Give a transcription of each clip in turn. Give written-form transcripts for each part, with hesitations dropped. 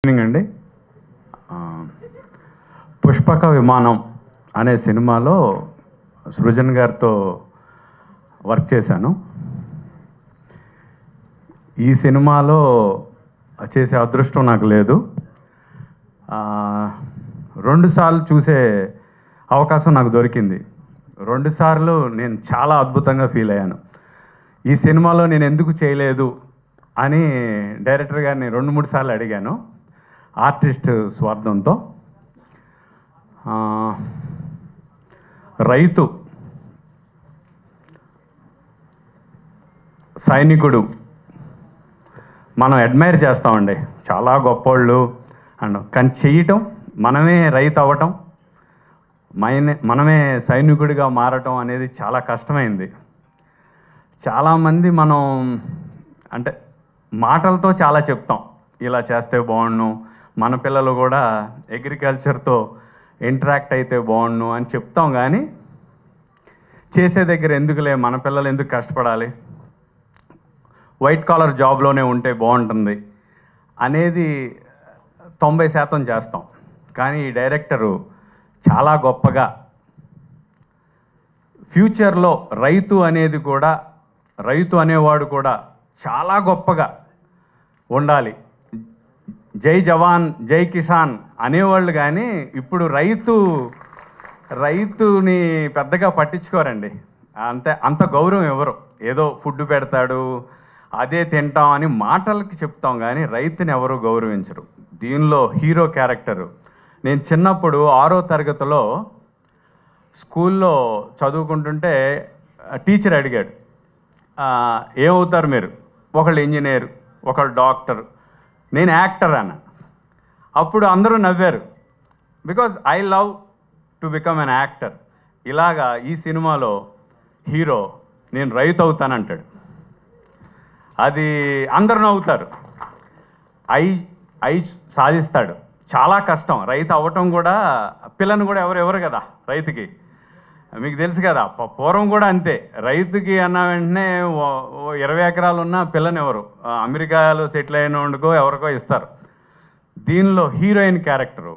Evening అండి. పుష్పక విమానం అనే సినిమాలో సృజన్ గారితో వర్క్ చేశాను. ఈ సినిమాలో చేసే అదృష్టం నాకు లేదు. 2 సార్లు చూసే అవకాశం నాకు దొరికింది. 2 సార్లు నేను చాలా అద్భుతంగా ఫీల్ అయ్యాను. ఈ సినిమాలో నేను ఎందుకు చేయలేదు అని డైరెక్టర్ గారిని 2-3 సార్లు అడిగాను, ఆర్టిస్ట్ స్వార్థంతో. రైతు, సైనికుడు మనం అడ్మైర్ చేస్తామండి, చాలా గొప్పోళ్ళు అండ్ కానీ చేయటం, మనమే రైతు అవ్వటం, మనమే సైనికుడిగా మారటం అనేది చాలా కష్టమైంది. చాలామంది మనం అంటే మాటలతో చాలా చెప్తాం, ఇలా చేస్తే బాగుండు, మన పిల్లలు కూడా అగ్రికల్చర్తో ఇంటరాక్ట్ అయితే బాగుండు అని చెప్తాం. కానీ చేసే దగ్గర ఎందుకులే, మన పిల్లలు ఎందుకు కష్టపడాలి, వైట్ కాలర్ జాబ్లోనే ఉంటే బాగుంటుంది అనేది 90% చేస్తాం. కానీ ఈ డైరెక్టరు చాలా గొప్పగా ఫ్యూచర్లో రైతు అనేవాడు కూడా చాలా గొప్పగా ఉండాలి, జై జవాన్ జై కిసాన్ అనేవాళ్ళు. కానీ ఇప్పుడు రైతుని పెద్దగా పట్టించుకోరండి, అంత గౌరవం ఎవరు. ఏదో ఫుడ్ పెడతాడు, అదే తింటాం అని మాటలకి చెప్తాం, కానీ రైతుని ఎవరు గౌరవించరు. దీనిలో హీరో క్యారెక్టరు, నేను చిన్నప్పుడు 6వ తరగతిలో స్కూల్లో చదువుకుంటుంటే టీచర్ అడిగాడు, ఏమవుతారు మీరు? ఒకళ్ళు ఇంజనీర్, ఒకళ్ళు డాక్టర్, నేను యాక్టర్ అన్న. అప్పుడు అందరూ నవ్వారు, because I love to become an actor. ఇలాగా ఈ సినిమాలో హీరో నేను రైతు అవుతానంటాడు, అది అందరూ నవ్వుతారు. ఐ సాధిస్తాడు. చాలా కష్టం రైతు అవ్వటం కూడా. పిల్లని కూడా ఎవరు కదా రైతుకి, మీకు తెలుసు కదా, పూర్వం కూడా అంతే. రైతుకి అన్న వెంటనే 20 ఎకరాలు ఉన్న పిల్లని ఎవరు, అమెరికాలో సెటిల్ అయిన వండుకో ఎవరికో ఇస్తారు. దీనిలో హీరోయిన్ క్యారెక్టరు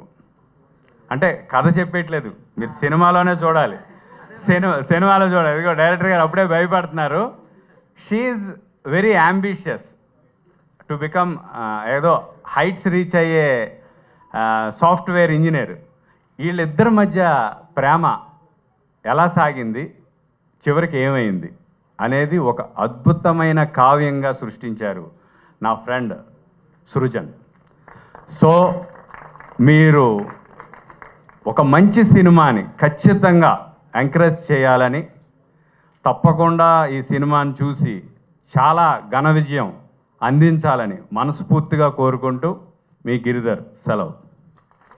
అంటే కథ చెప్పేయట్లేదు, మీరు సినిమాలోనే చూడాలి, సినిమాలో చూడాలి. ఇదిగో డైరెక్టర్ గారు అప్పుడే భయపడుతున్నారు. She very ambitious to become ఏదో హైట్స్ రీచ్ అయ్యే సాఫ్ట్వేర్ ఇంజనీర్. వీళ్ళిద్దరి మధ్య ప్రేమ ఎలా సాగింది, చివరికి ఏమైంది అనేది ఒక అద్భుతమైన కావ్యంగా సృష్టించారు నా ఫ్రెండ్ సృజన్. సో మీరు ఒక మంచి సినిమాని ఖచ్చితంగా ఎంకరేజ్ చేయాలని, తప్పకుండా ఈ సినిమాని చూసి చాలా ఘన విజయం అందించాలని మనస్ఫూర్తిగా కోరుకుంటూ, మీ గిరిధర్. సెలవు.